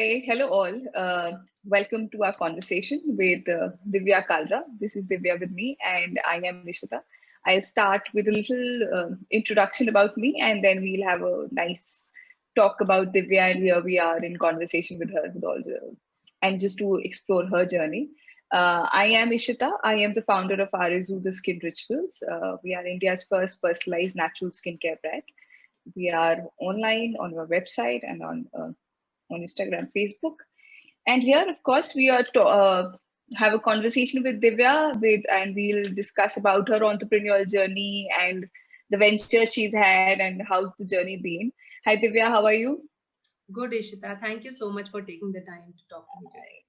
Hi, hello all. Welcome to our conversation with Divya Kalra. This is Divya with me, and I am Nishita. I'll start with a little introduction about me, and then we'll have a nice talk about Divya, and here we are in conversation with her, with all the, and just to explore her journey. I am Ishita. I am the founder of Arizu, the Skin Rituals. We are India's first personalized natural skincare brand. We are online on our website and on Instagram, Facebook. And here, of course, we are to have a conversation with Divya, and we'll discuss about her entrepreneurial journey and the ventures she's had and how's the journey been. Hi, Divya, how are you? Good, Ishita. Thank you so much for taking the time to talk to me today.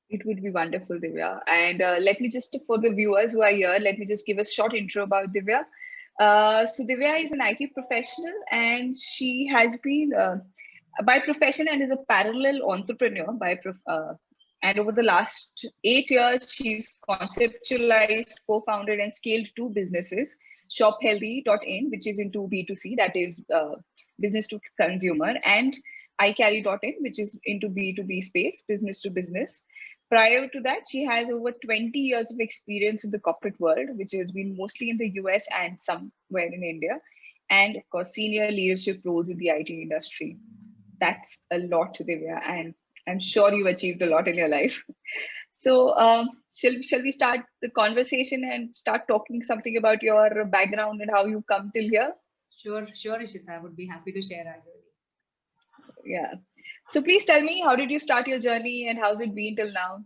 It would be wonderful, Divya. And let me just, for the viewers who are here, let me just give a short intro about Divya. So Divya is an IT professional, and she has been by profession and is a parallel entrepreneur and over the last 8 years, she's conceptualized, co-founded, and scaled two businesses: ShopHealthy.in, which is into B2C, that is business to consumer, and iCarry.in, which is into B2B space, business to business. Prior to that, she has over 20 years of experience in the corporate world, which has been mostly in the US and somewhere in India, and of course, senior leadership roles in the IT industry. That's a lot, Divya, and I'm sure you've achieved a lot in your life. So, shall we start the conversation and start talking something about your background and how you come till here? Sure, Ishita. I would be happy to share our journey. Yeah. So please tell me, how did you start your journey and how's it been till now?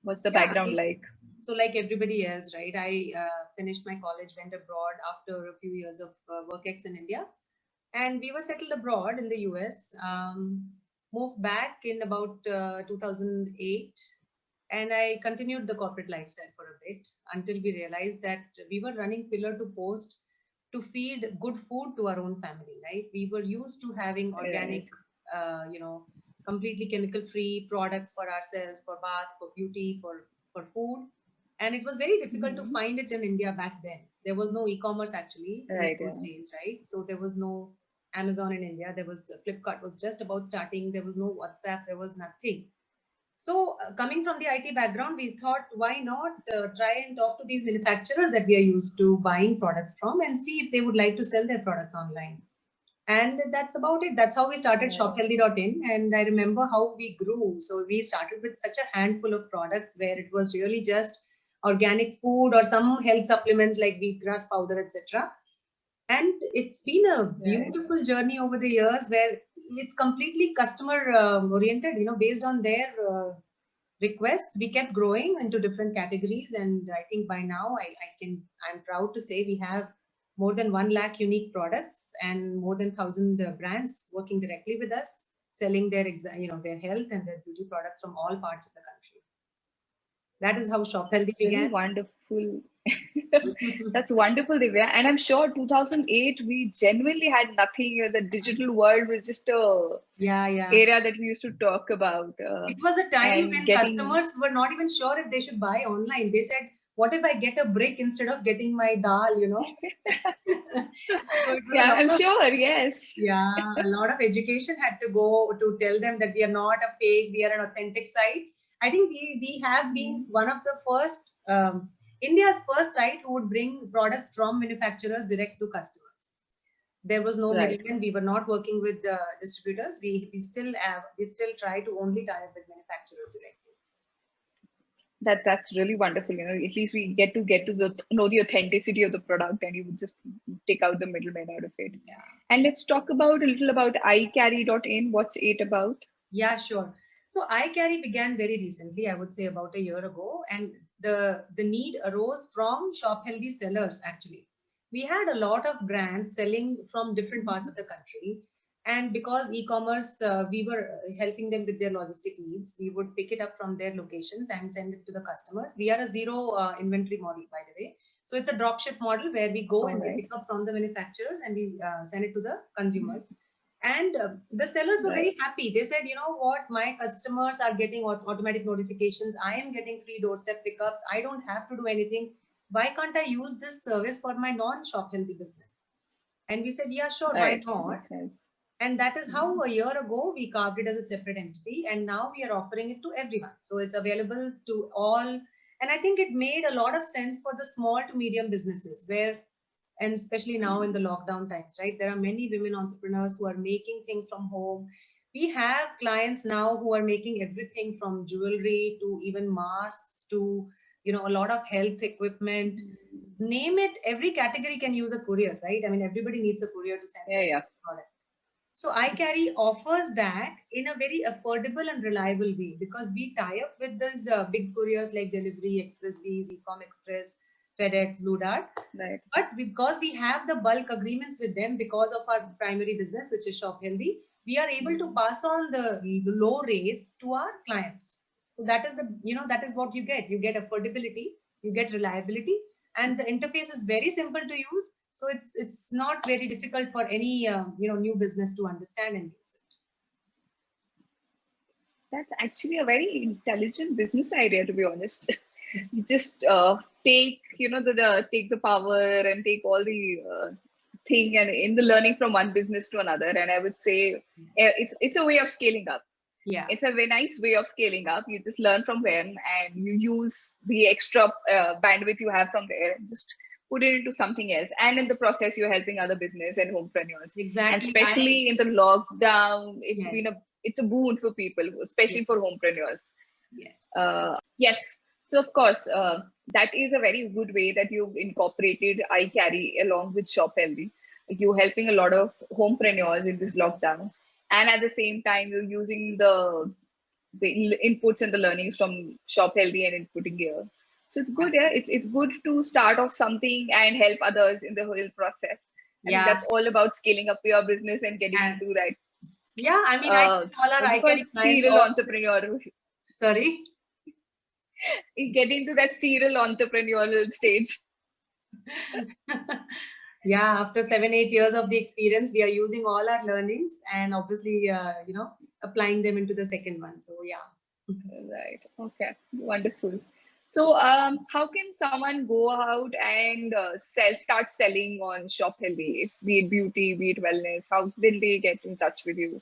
What's the Yeah, background like? so like everybody else, right? I finished my college, went abroad after a few years of work ex in India, and we were settled abroad in the US. Moved back in about 2008, and I continued the corporate lifestyle for a bit until we realized that we were running pillar to post to feed good food to our own family, right? We were used to having organic, Right. uh, you know, completely chemical free products for ourselves, for bath, for beauty, for food. And it was very difficult to Mhm. find it in India back then. There was no e-commerce actually in Right. those Yeah. days, right? So there was no Amazon in India. There was Flipkart was just about starting. There was no WhatsApp. There was nothing. So, coming from the IT background, we thought, why not try and talk to these manufacturers that we are used to buying products from and see if they would like to sell their products online. And that's about it. That's how we started Right. ShopHealthy.in. And I remember how we grew. So, we started with such a handful of products where it was really just organic food or some health supplements like wheatgrass powder, etc. And it's been a Right. beautiful journey over the years where it's completely customer oriented, based on their requests. We kept growing into different categories, and I think by now I'm proud to say we have more than 1 lakh unique products and more than 1,000 brands working directly with us, selling their health and their beauty products from all parts of the country. That is how Shop Healthy That's really began. wonderful. That's wonderful, Divya. And I'm sure 2008, we genuinely had nothing. The digital world was just a Yeah, yeah. area that we used to talk about, It was a time and when getting customers were not even sure if they should buy online. They said, "What if I get a brick instead of getting my dal?" So it was a yeah, I'm lot of, sure. Yes. yeah, a lot of education had to go to tell them that we are not a fake, we are an authentic site. I think we have been Mhm. one of the first, India's first site who would bring products from manufacturers direct to customers. There was no Right. middleman. We were not working with distributors. We still try to only tie up with manufacturers directly. That's really wonderful. At least we get to know the authenticity of the product, and you would just take out the middleman out of it. Yeah. And let's talk about a little about iCarry.in. What's it about? Yeah, sure. So iCarry began very recently, I would say about a year ago, and the need arose from shop healthy sellers actually. We had a lot of brands selling from different parts of Mhm. the country, and because e-commerce, we were helping them with their logistic needs. We would pick it up from their locations and send it to the customers. We are a zero inventory model, by the way. So it's a drop ship model where we go All and we right. pick up from the manufacturers and we send it to the consumers. And the sellers were Right. very happy. They said, you know what, my customers are getting automatic notifications. I am getting free doorstep pickups. I don't have to do anything. Why can't I use this service for my non shop healthy business? And we said, yeah, sure, why Right. not? Makes sense. And that is how a year ago we carved it as a separate entity, and now we are offering it to everyone. So it's available to all. And I think it made a lot of sense for the small to medium businesses where, and especially now in the lockdown times, right? There are many women entrepreneurs who are making things from home. We have clients now who are making everything from jewelry to even masks to, a lot of health equipment. Name it, every category can use a courier, right? I mean, everybody needs a courier to send Yeah, their yeah. products. So iCarry offers that in a very affordable and reliable way because we tie up with these big couriers like Delivery, Expressbees, Ecom Express, FedEx, Blue Dart. Right. But because we have the bulk agreements with them because of our primary business, which is Shop Healthy, we are able to pass on the low rates to our clients. So that is that is what you get. You get affordability, you get reliability, and the interface is very simple to use. So it's not very difficult for any new business to understand and use it. That's actually a very intelligent business idea, to be honest. You just take, take the power and take all the thing and in the learning from one business to another. And I would say it's a way of scaling up. Yeah. It's a very nice way of scaling up. You just learn from them and you use the extra bandwidth you have from there and just put it into something else. And in the process, you're helping other business and homepreneurs. And Exactly. especially in the lockdown, Yes. it's a boon for people, especially Yes. for homepreneurs. Yes. Yes. So of course, that is a very good way that you've incorporated iCarry along with Shop Healthy. You're helping a lot of homepreneurs in this lockdown, and at the same time, you're using the inputs and the learnings from Shop Healthy and inputting here. So it's good. Yeah, it's good to start off something and help others in the whole process. I think Yeah. that's all about scaling up your business and getting And into that yeah, I mean, I tell all our what do you call iCarry clients serial all. entrepreneur. Sorry. Get into that serial entrepreneurial stage. Yeah, after 7-8 years of the experience, we are using all our learnings and obviously, applying them into the second one. So yeah. Right. Okay. Wonderful. So, how can someone go out and start selling on Shop Healthy, be it beauty, be it wellness? How will they get in touch with you?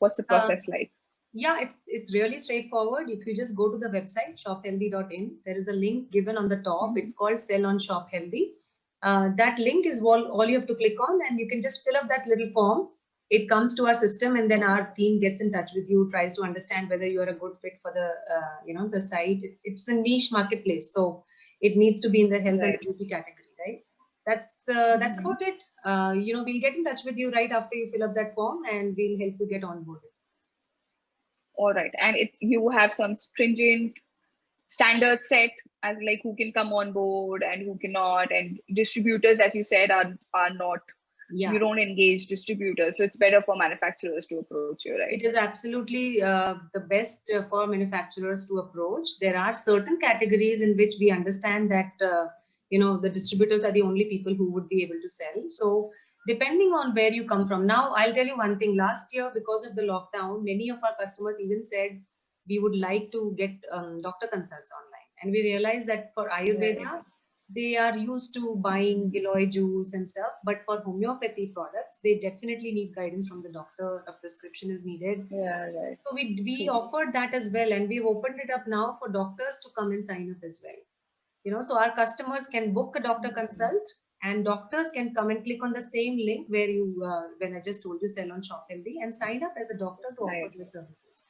What's the Um, process like? yeah, it's really straightforward. If you just go to the website shophealthy.in, there is a link given on the top. Mhm. It's called Sell on Shop Healthy. That link is all you have to click on, and you can just fill up that little form. It comes to our system, and then our team gets in touch with you, tries to understand whether you are a good fit for the site. It's a niche marketplace, so it needs to be in the health and Right. the beauty category, right? That's Mhm. about it. We'll get in touch with you right after you fill up that form, and we'll help you get onboarded. All right. And you have some stringent standards set as like who can come on board and who cannot, and distributors, as you said, are not. You Yeah. don't engage distributors, so it's better for manufacturers to approach you, right? It is absolutely the best for manufacturers to approach. There are certain categories in which we understand that the distributors are the only people who would be able to sell. So depending on where you come from. Now I'll tell you one thing. Last year, because of the lockdown, many of our customers even said we would like to get doctor consults online, and we realized that for Right. Ayurveda they are used to buying Giloy juice and stuff, but for homeopathy products, they definitely need guidance from the doctor. A prescription is needed. Yeah, right. So we True. offered that as well, and we've opened it up now for doctors to come and sign up as well. So our customers can book a doctor consult, and doctors can come and click on the same link where when I just told you, sell on Shop Healthy, and sign up as a doctor to offer Right. their services.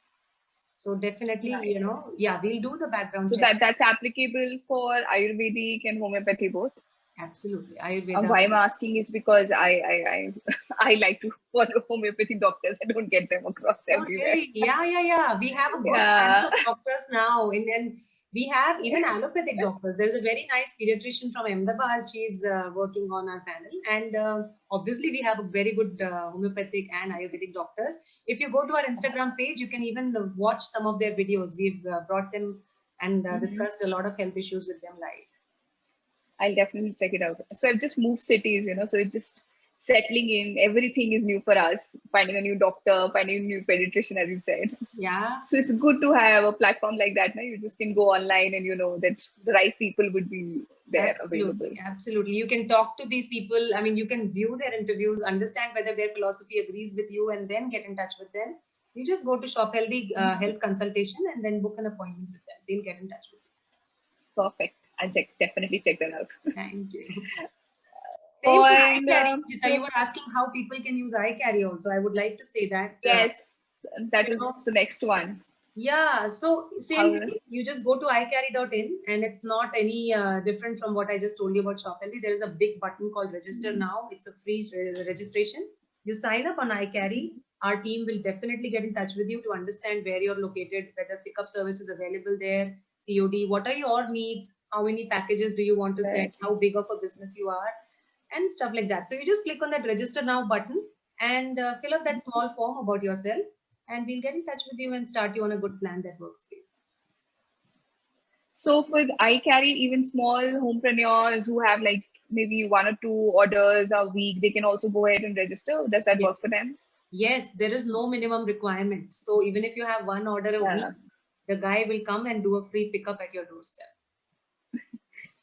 So definitely, Nice. yeah, we'll do the background So check. that's applicable for Ayurvedic and homeopathy both. Absolutely, Ayurveda. Why I'm asking is because I I like to follow homeopathy doctors. I don't get them across Oh, everywhere. really? Yeah. We have a good panel Yeah. of doctors now, and we have even allopathic doctors. There's a very nice pediatrician from Ahmedabad. She's working on our panel, and obviously we have a very good homeopathic and Ayurvedic doctors. If you go to our Instagram page, you can even watch some of their videos. We've brought them and Mhm. discussed a lot of health issues with them live. I'll definitely check it out. So I've just moved cities, so it just settling in. Everything is new for us. Finding a new doctor, finding a new pediatrician, as you said. Yeah, So it's good to have a platform like that. Now you just can go online and you know that the right people would be there available. absolutely, absolutely. You can talk to these people. I mean, you can view their interviews, understand whether their philosophy agrees with you, and then get in touch with them. You just go to Shop Healthy Health Consultation and then book an appointment with them. They'll get in touch with you. Perfect. I'll definitely check that out. Thank you. Same for And iCarry. You so were asking how people can use iCarry also. I would like to say that, yes, that you is know, the next one. yeah, so same How? thing. You just go to iCarry.in and it's not any different from what I just told you about Shop Healthy. There is a big button called register now. It's a free registration. You sign up on iCarry. Our team will definitely get in touch with you to understand where you're located, whether pickup service is available there, COD, what are your needs, how many packages do you want to send, Right. how big of a business you are, and stuff like that. So you just click on that register now button and fill up that small form about yourself, and we'll get in touch with you and start you on a good plan that works for you. So for I carry even small homepreneurs who have like maybe one or two orders a week, they can also go ahead and register. Does that Yes. work for them? Yes, there is no minimum requirement. So even if you have one order a week, Yeah. the guy will come and do a free pickup at your doorstep.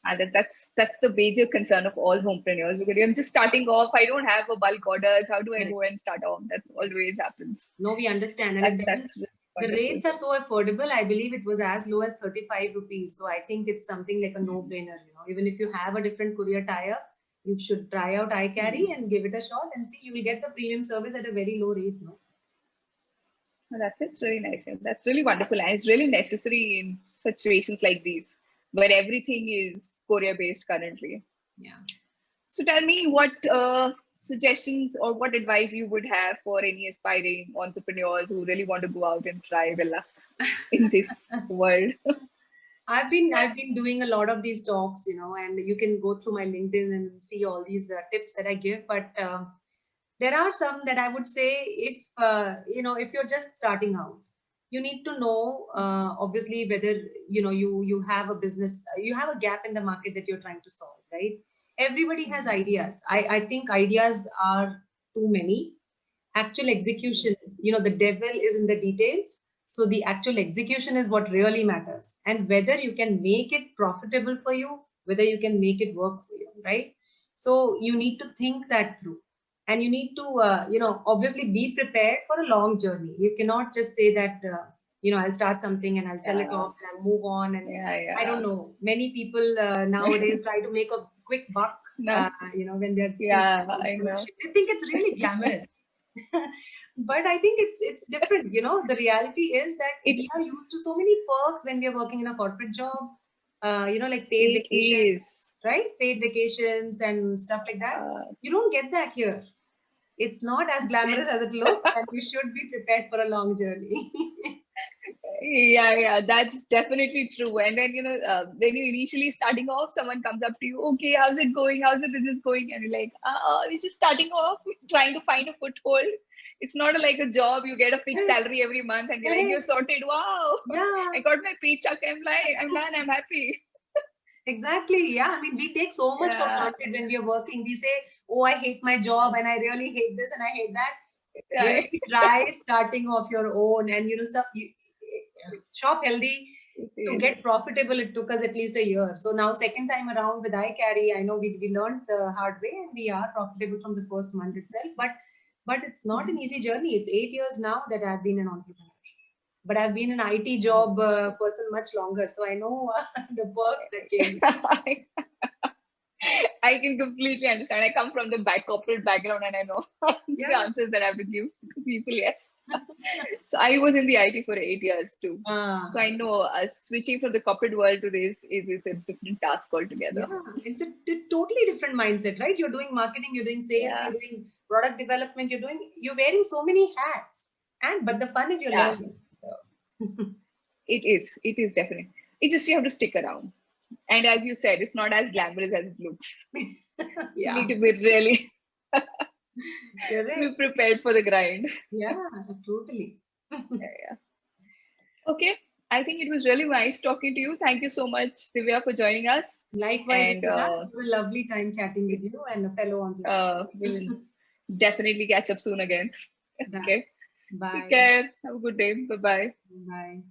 And that's the major concern of all homepreneurs because I'm just starting off. I don't have a bulk orders. How do I Correct. go and start off? That's always happens. No, we understand. And it doesn't, That's really the wonderful. rates are so affordable. I believe it was as low as 35 rupees. So I think it's something like a no-brainer, Even if you have a different courier tie-up, you should try out iCarry and give it a shot and see you will get the premium service at a very low rate, no? Well, that's it. It's really nice. Yeah, that's really wonderful. And it's really necessary in situations like these where everything is Korea based currently. Yeah. So tell me what suggestions or what advice you would have for any aspiring entrepreneurs who really want to go out and try their luck in this world. I've been doing a lot of these talks, and you can go through my LinkedIn and see all these tips that I give. But there are some that I would say, if you're just starting out, you need to know obviously whether you have a business, you have a gap in the market that you're trying to solve, right? Everybody has ideas. I think ideas are too many. Actual execution, the devil is in the details. So the actual execution is what really matters, and whether you can make it profitable for you, whether you can make it work for you, right? So you need to think that through, and you need to obviously be prepared for a long journey. You cannot just say that I'll start something and I'll sell it Yeah, off and I'll move on, and yeah, I don't yeah. know, many people nowadays try to make a quick buck No, when they're thinking yeah, about I know. entrepreneurship. They think it's really glamorous. But I think it's different. The reality is that It we are used to so many perks when we are working in a corporate job, like paid it vacations, is. right? Paid vacations and stuff like that. Uh, You don't get that here. It's not as glamorous as it looks, and you should be prepared for a long journey. yeah, yeah, that's definitely true. And then when you initially starting off, someone comes up to you, okay, how's it going? How's the business going? And you're like, we're just starting off, trying to find a foothold. It's not like a job. You get a fixed Correct. salary every month, and you're like, you're Correct. sorted. Wow, Yeah. I got my paycheck. I'm like, I'm done. I'm happy. Exactly. Yeah. I mean, we take so much for Yeah, granted when we are working. We say, oh, I hate my job and I really hate this and I hate that. right. Really try starting off your own, and Shop Healthy It to is. get profitable. It took us at least a year. So now second time around with iCarry, I know we learned the hard way and we are profitable from the first month itself. But it's not an easy journey. It's 8 years now that I've been an entrepreneur. But I've been an IT job person much longer, so I know the perks that came. I can completely understand. I come from the corporate background and I know the Yeah. answers that I have to give to people. Yes. So I was in the IT for 8 years too. So I know switching from the corporate world to this is a different task altogether. Yeah, it's a totally different mindset, right? You're doing marketing, you're doing sales, Yeah. you're doing product development, you're wearing so many hats. But the fun is you're Yeah. learning. So It is. It is definitely. It's just you have to stick around. And as you said, it's not as glamorous as it looks. You yeah, need to be really be correct. prepared for the grind. Yeah, totally. Yeah, yeah. Okay. I think it was really nice talking to you. Thank you so much, Divya, for joining us. Likewise, And Ikra, it was a lovely time chatting with you and a fellow entrepreneur. we'll definitely catch up soon again. Done. Okay. Take Bye. care. Have a good day. Bye bye. Bye.